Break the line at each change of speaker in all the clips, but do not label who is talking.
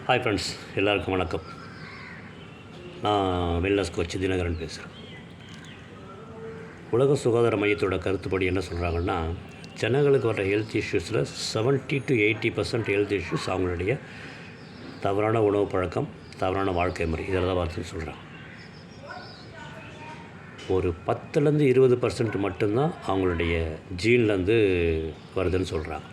Hi friends, எல்லாருக்கும் வணக்கம். நான் வெல்னஸ் கோச் தினகரன் பேசுகிறேன். உலக சுகாதார மையத்தோட கருத்துப்படி என்ன சொல்கிறாங்கன்னா, ஜனங்களுக்கு வர ஹெல்த் இஷ்யூஸில் 70 to 80% ஹெல்த் இஷ்யூஸ் அவங்களுடைய தவறான உணவு பழக்கம், தவறான வாழ்க்கை முறை, இதில் தான் வருதுன்னு சொல்கிறாங்க. ஒரு 10லேருந்து 20% மட்டும்தான் அவங்களுடைய ஜீன்லேருந்து வருதுன்னு சொல்கிறாங்க.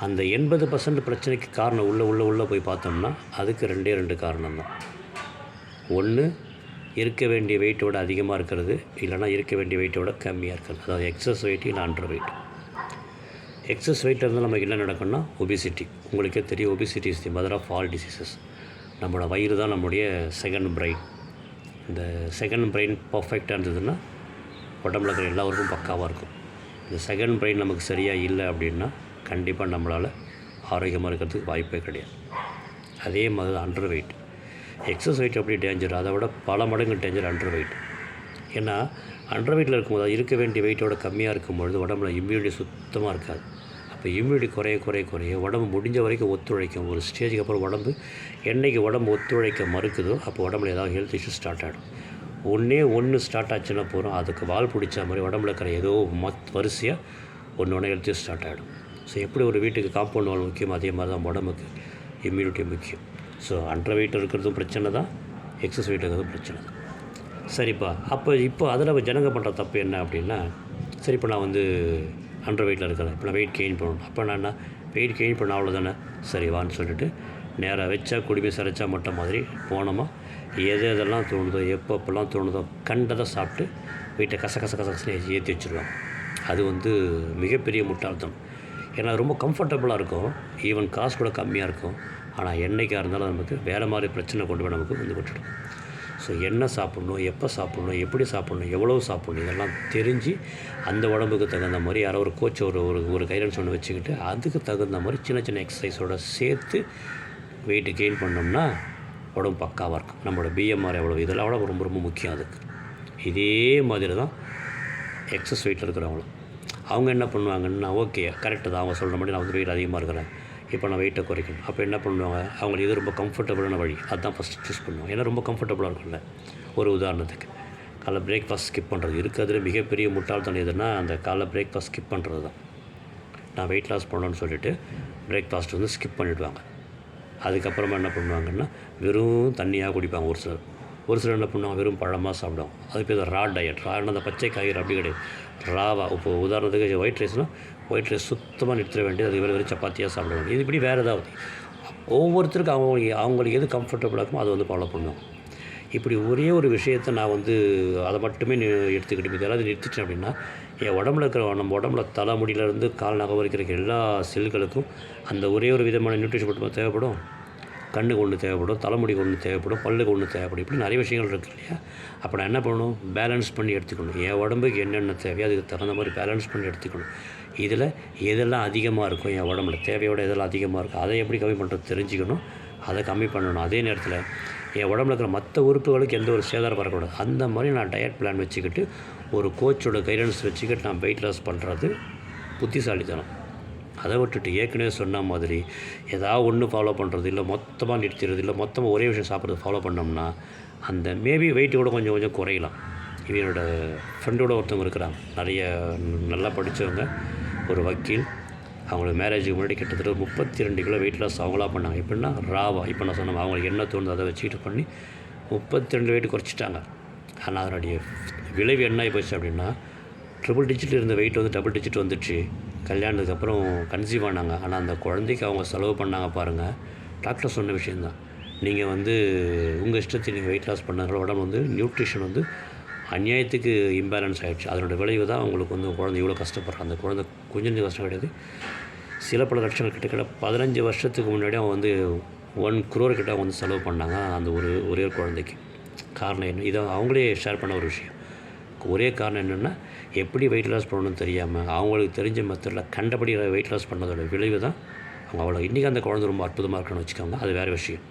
அந்த 80% பிரச்சனைக்கு காரணம் உள்ளே போய் பார்த்தோம்னா அதுக்கு ரெண்டு காரணம் தான். ஒன்று, இருக்க வேண்டிய வெயிட்டோட அதிகமாக இருக்கிறது, இல்லைனா இருக்க வேண்டிய வெயிட்டோட கம்மியாக இருக்கிறது. அதாவது எக்ஸஸ் வெயிட் இல்லை அண்டர் வெயிட். எக்ஸஸ் வெயிட் இருந்தால் நமக்கு என்ன நடக்கும்னா ஒபிசிட்டி. உங்களுக்கே தெரியும், obesity is the mother of all diseases. நம்மளோட வயிறு தான் நம்முடைய செகண்ட் பிரெயின். இந்த செகண்ட் பிரெயின் பர்ஃபெக்டாக இருந்ததுன்னா உடம்புல இருக்கிற எல்லாருக்கும் பக்காவாக இருக்கும். இந்த செகண்ட் பிரெயின் நமக்கு சரியாக இல்லை அப்படின்னா கண்டிப்பாக நம்மளால் ஆரோக்கியமாக இருக்கிறதுக்கு வாய்ப்பே கிடையாது. அதே மாதிரி அண்டர் வெயிட். எக்ஸஸ் வெயிட் எப்படி டேஞ்சர், அதை விட பல மடங்கு டேஞ்சர் அண்டர் வெயிட். ஏன்னா அண்டர் வெயிட்டில் இருக்கும்போது இருக்க வேண்டிய வெயிட்டோட கம்மியாக இருக்கும்பொழுது உடம்புல இம்யூனிட்டி சுத்தமாக இருக்காது. அப்போ இம்யூனிட்டி குறைய உடம்பு முடிஞ்ச வரைக்கும் ஒத்துழைக்கும். ஒரு ஸ்டேஜுக்கு அப்புறம் உடம்பு என்றைக்கு ஒத்துழைக்க மறுக்குதோ அப்போ உடம்புல ஏதாவது ஹெல்த் இஷ்யூ ஸ்டார்ட் ஆகிடும். ஒன்று ஸ்டார்ட் ஆச்சுன்னா போகிறோம், அதுக்கு வால் பிடிச்ச மாதிரி உடம்புல இருக்கிற ஏதோ வரிசையாக ஒன்று ஹெல்த் இஷ்யூ ஸ்டார்ட் ஆகிடும். ஸோ எப்படி ஒரு வீட்டுக்கு காம்பவுண்ட் வால் முக்கியம், அதே மாதிரி தான் உடம்புக்கு இம்யூனிட்டி முக்கியம். ஸோ அண்டர் வெயிட் இருக்கிறதும் பிரச்சனை தான், எக்ஸஸ் வெயிட் இருக்கிறதும் பிரச்சனை தான். சரிப்பா, இப்போ அதில் ஜனங்க பண்ணுற தப்பு என்ன அப்படின்னா, சரி இப்போ நான் அண்டர் வெயிட்டில் இருக்கிறேன், இப்போ நான் வெயிட் கெயின் பண்ணணும். அப்போ நான் வெயிட் கெயின் பண்ண அவ்வளோதானே, சரி வான்னு சொல்லிட்டு நேராக வச்சா குடிமை சரைச்சா மட்டும் மாதிரி போனோமா, எதெல்லாம் தோணுதோ எப்பப்பெல்லாம் தோணுதோ கண்டதை சாப்பிட்டு வெயிட்டை கசகசன்னு ஏற்றி வச்சுருவாங்க. அது மிகப்பெரிய முட்டாள்தனம். ஏன்னா ரொம்ப கம்ஃபர்டபுளாக இருக்கும், ஈவன் காசு கூட கம்மியாக இருக்கும். ஆனால் என்றைக்காக இருந்தாலும் நமக்கு வேறு மாதிரி பிரச்சனை கொண்டு போய் நமக்கு விட்டுடும். ஸோ என்ன சாப்பிட்ணும், எப்போ சாப்பிட்ணும், எப்படி சாப்பிட்ணும், எவ்வளோ சாப்பிட்ணும், இதெல்லாம் தெரிஞ்சு அந்த உடம்புக்கு தகுந்த மாதிரி யாரோ ஒரு கோச் ஒரு கைடன்ஸ் ஒன்று வச்சுக்கிட்டு அதுக்கு தகுந்த மாதிரி சின்ன எக்ஸசைஸோடு சேர்த்து வெயிட்டு கெயின் பண்ணோம்னா உடம்பு பக்காவாக இருக்கும். நம்மளோட பிஎம்ஆர் எவ்வளோ, இதெல்லாம் விட ரொம்ப முக்கியம். அதுக்கு இதே மாதிரி தான் எக்ஸஸ் வெயிட்டில் இருக்கிறவங்களும் அவங்க என்ன பண்ணுவாங்கன்னா, ஓகே கரெக்டு தான், அவங்க சொல்கிற மாதிரி நான் வெயிட் அதிகமாக இருக்கிறேன், இப்போ நான் வெயிட்டை குறைக்கணும். அப்போ என்ன பண்ணுவாங்க, அவங்களுக்கு இது ரொம்ப கம்ஃபர்டபுளான வழி அதுதான் ஃபஸ்ட்டு சூஸ் பண்ணுவாங்க. ஏன்னா ரொம்ப கம்ஃபர்டபுளாக இருக்கும்ல. ஒரு உதாரணத்துக்கு காலைல பிரேக்ஃபாஸ்ட் ஸ்கிப் பண்ணுறது இருக்கிறதுல மிகப்பெரிய முட்டாள்தனம் எதுன்னா, அந்த காலைல பிரேக்ஃபாஸ்ட் ஸ்கிப் பண்ணுறது தான். நான் வெயிட் லாஸ் பண்ணணும்னு சொல்லிட்டு பிரேக்ஃபாஸ்ட் ஸ்கிப் பண்ணிவிடுவாங்க. அதுக்கப்புறமா என்ன பண்ணுவாங்கன்னா வெறும் தண்ணியாக குடிப்பாங்க. ஒரு சிலர் என்ன பண்ணுவாங்க, வெறும் பழமாக சாப்பிடுவாங்க. அது பேர் ரா டயட். ரான்னா அந்த பச்சை காய்கறி அப்படி கிடையாது, ராவா. இப்போ உதாரணத்துக்கு ஒயிட் ரைஸ்னால் ஒயிட் ரைஸ் சுத்தமாக நிறுத்த வேண்டியது, அது வெறும் சப்பாத்தியாக சாப்பிட வேண்டியது. இது இப்படி வேறு ஏதாவது ஒவ்வொருத்தருக்கும் அவங்களுக்கு எது கம்ஃபர்டபுளாக இருக்குமோ அதை ஃபாலோ பண்ணுவாங்க. இப்படி ஒரே ஒரு விஷயத்தை நான் அதை மட்டுமே எடுத்துக்கிட்டு இதெல்லாம் நிறுத்திட்டேன் அப்படின்னா என் உடம்புல இருக்கிற நம்ம உடம்புல தலைமுடியிலேருந்து கால் நகம் வரைக்கும் எல்லா செல்களுக்கும் அந்த ஒரே ஒரு விதமான நியூட்ரிஷன் மட்டும் தேவைப்படும். கண்ணுக்கு ஒன்று தேவைப்படும், தலைமுடிக்கு ஒன்று தேவைப்படும், பல்லுக்கு ஒன்று தேவைப்படும். இப்படி நிறைய விஷயங்கள் இருக்குது இல்லையா? அப்போ நான் என்ன பண்ணணும், பேலன்ஸ் பண்ணி எடுத்துக்கணும். என் உடம்புக்கு என்னென்ன தேவையோ அதுக்கு தகுந்த மாதிரி பேலன்ஸ் பண்ணி எடுத்துக்கணும். இதில் எதெல்லாம் அதிகமாக இருக்கும், என் உடம்புல தேவையோட எதெல்லாம் அதிகமாக இருக்கும், அதை எப்படி கம்மி பண்ணுறது தெரிஞ்சுக்கணும், அதை கம்மி பண்ணணும். அதே நேரத்தில் என் உடம்புல இருக்கிற மற்ற உறுப்புகளுக்கு எந்த ஒரு சேதாரம் வரக்கூடாது. அந்த மாதிரி நான் டயட் பிளான் வச்சுக்கிட்டு ஒரு கோச்சோட கைடன்ஸ் வச்சுக்கிட்டு நான் வெயிட் லாஸ் பண்ணுறது புத்திசாலித்தனம். அதை விட்டுட்டு ஏற்கனவே சொன்ன மாதிரி ஏதாவது ஒன்று ஃபாலோ பண்ணுறது, இல்லை மொத்தமாக நிறுத்திடுறது, இல்லை மொத்தமாக ஒரே விஷயம் சாப்பிட்றது ஃபாலோ பண்ணோம்னா அந்த மேபி வெயிட்டு கூட கொஞ்சம் குறையலாம். இவனோட ஃப்ரெண்டோட ஒருத்தவங்க இருக்கிறாங்க, நிறைய நல்லா படித்தவங்க, ஒரு வக்கீல். அவங்களுக்கு மேரேஜுக்கு முன்னாடி கிட்டத்தட்ட 32 கிலோ வெயிட் லாஸ் அவங்களா பண்ணாங்க. எப்படின்னா ராவா, இப்போ நான் சொன்னேன், அவங்களுக்கு என்ன தோணுது அதை வச்சுக்கிட்டு பண்ணி 32 வெயிட் குறைச்சிட்டாங்க. ஆனால் அதனுடைய விளைவு என்ன ஆகி போச்சு அப்படின்னா, ட்ரிபிள் டிஜிட் இருந்த வெயிட் டபுள் டிஜிட் வந்துடுச்சு. கல்யாணத்துக்கு அப்புறம் கன்சீவ் ஆனாங்க. ஆனால் அந்த குழந்தைக்கு அவங்க செலவு பண்ணாங்க பாருங்கள். டாக்டர் சொன்ன விஷயந்தான், நீங்கள் உங்கள் இஷ்டத்துக்கு நீங்கள் வெயிட் லாஸ் பண்ணாங்களோ உடம்பு நியூட்ரிஷன் அநியாயத்துக்கு இம்பேலன்ஸ் ஆகிடுச்சு. அதனோட விளைவு தான் அவங்களுக்கு குழந்தை இவ்வளோ கஷ்டப்படுறாங்க. அந்த குழந்தை கொஞ்சம் கஷ்டம் கிடையாது, சில பல லட்சங்கள் கிட்ட 15 வருஷத்துக்கு முன்னாடி அவங்க 1 crore கிட்ட அவங்க செலவு பண்ணாங்க அந்த ஒரே குழந்தைக்கு. காரணம் என்ன, இதை அவங்களே ஷேர் பண்ண ஒரு விஷயம். ஒரே காரணம் என்னென்னா, எப்படி வெயிட் லாஸ் பண்ணணும்னு தெரியாமல் அவங்களுக்கு தெரிஞ்ச மெத்தடில் கண்டபடி வெயிட் லாஸ் பண்ணதோட விளைவு தான் அவங்க அவ்வளோ. இன்றைக்கி அந்த குழந்தை ரொம்ப அற்புதமாக இருக்கணும்னு வச்சுக்கோங்க, அது வேறு விஷயம்.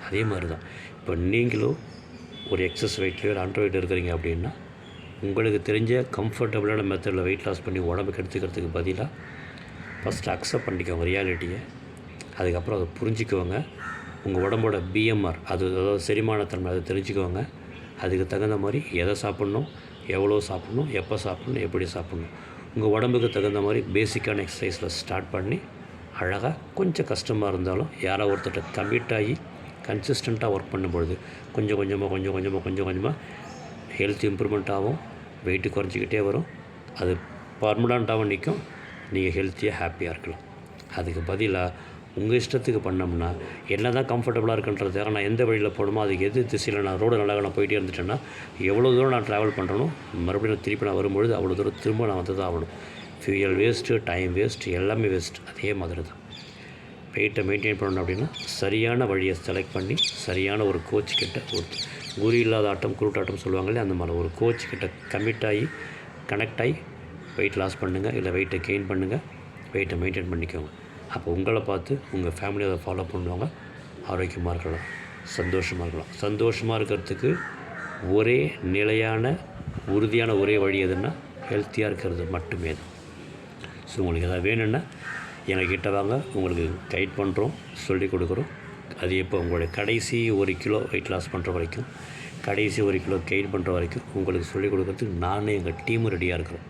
அதே மாதிரி தான் இப்போ நீங்களும் ஒரு எக்ஸஸ் வெயிட்லையோ ஒரு அண்டர் வெயிட் இருக்கிறீங்க அப்படின்னா, உங்களுக்கு தெரிஞ்ச கம்ஃபர்டபுளான மெத்தடில் வெயிட் லாஸ் பண்ணி உடம்புக்கு எடுத்துக்கிறதுக்கு பதிலாக ஃபஸ்ட்டு அக்செப்ட் பண்ணிக்கோங்க ரியாலிட்டியை. அதுக்கப்புறம் அதை புரிஞ்சுக்குவாங்க. உங்கள் உடம்போட பிஎம்ஆர் அதாவது செரிமானத்தன்மை அதை தெரிஞ்சுக்கோங்க. அதுக்கு தகுந்த மாதிரி எதை சாப்பிட்ணும், எவ்வளோ சாப்பிட்ணும், எப்போ சாப்பிட்ணும், எப்படி சாப்பிட்ணும். உங்கள் உடம்புக்கு தகுந்த மாதிரி பேசிக்கான எக்ஸசைஸில் ஸ்டார்ட் பண்ணி அழகாக கொஞ்சம் கஷ்டமாக இருந்தாலும் யாரோ ஒருத்தர்கிட்ட கமிட் ஆகி கன்சிஸ்டண்ட்டாக ஒர்க் பண்ணும்பொழுது கொஞ்சம் கொஞ்சமாக ஹெல்த் இம்ப்ரூவ்மெண்ட் ஆகும், வெயிட்டு குறைஞ்சிக்கிட்டே வரும். அது பர்மனண்ட்டாகவும் நிற்கும். நீங்கள் ஹெல்த்தியாக ஹாப்பியாக இருக்கலாம். அதுக்கு பதிலாக உங்கள் இஷ்டத்துக்கு பண்ணோம்னா என்ன தான் கம்ஃபர்டபுளாக இருக்குன்றது, ஆனால் எந்த வழியில் போகணுமோ அதுக்கு எது திசையில் நான் ரோடு நல்லா நான் போயிட்டே இருந்துட்டேன்னா எவ்வளோ தூரம் நான் ட்ராவல் பண்ணுறனோ மறுபடியும் திருப்பி நான் வரும்பொழுது அவ்வளோ தூரம் திரும்ப நான் வந்து தான் ஆகணும். ஃபியூயல் வேஸ்ட்டு, டைம் வேஸ்ட்டு, எல்லாமே வேஸ்ட். அதே மாதிரி தான் வெயிட்டை மெயின்டைன் பண்ணணும் அப்படின்னா சரியான வழியை செலக்ட் பண்ணி சரியான ஒரு கோச் கிட்ட, ஒரு குறி இல்லாத ஆட்டம் குருட்டாட்டம் சொல்லுவாங்களே, அந்த மாதிரி ஒரு கோச் கிட்ட கமிட் ஆகி கனெக்ட் ஆகி வெயிட் லாஸ் பண்ணுங்கள், இல்லை வெயிட்டை கெயின் பண்ணுங்கள், வெயிட்டை மெயின்டைன் பண்ணிக்கோங்க. அப்போ உங்களை பார்த்து உங்கள் ஃபேமிலி அதை ஃபாலோ பண்ணுவாங்க. ஆரோக்கியமாக இருக்கலாம், சந்தோஷமாக இருக்கலாம். சந்தோஷமாக இருக்கிறதுக்கு ஒரே நிலையான உறுதியான ஒரே வழி எதுன்னா ஹெல்த்தியாக இருக்கிறது மட்டுமே தான். ஸோ உங்களுக்கு எதாவது வேணும்னா எங்ககிட்ட வாங்க, உங்களுக்கு கைட் பண்ணுறோம், சொல்லிக் கொடுக்குறோம். அது எப்போ உங்களுடைய கடைசி 1 கிலோ வெயிட் லாஸ் பண்ணுற வரைக்கும், கடைசி 1 கிலோ கெயின் பண்ணுற வரைக்கும் உங்களுக்கு சொல்லிக் கொடுக்குறதுக்கு நானும் எங்கள் டீமும் ரெடியாக இருக்கிறோம்.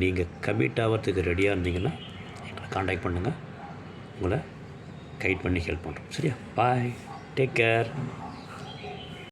நீங்கள் கமிட் ஆகிறதுக்கு ரெடியாக இருந்தீங்கன்னா எங்களை காண்டாக்ட் பண்ணுங்கள், உங்களை கைட் பண்ணி ஹெல்ப் பண்ணுறோம். சரியா? பாய், டேக் கேர்.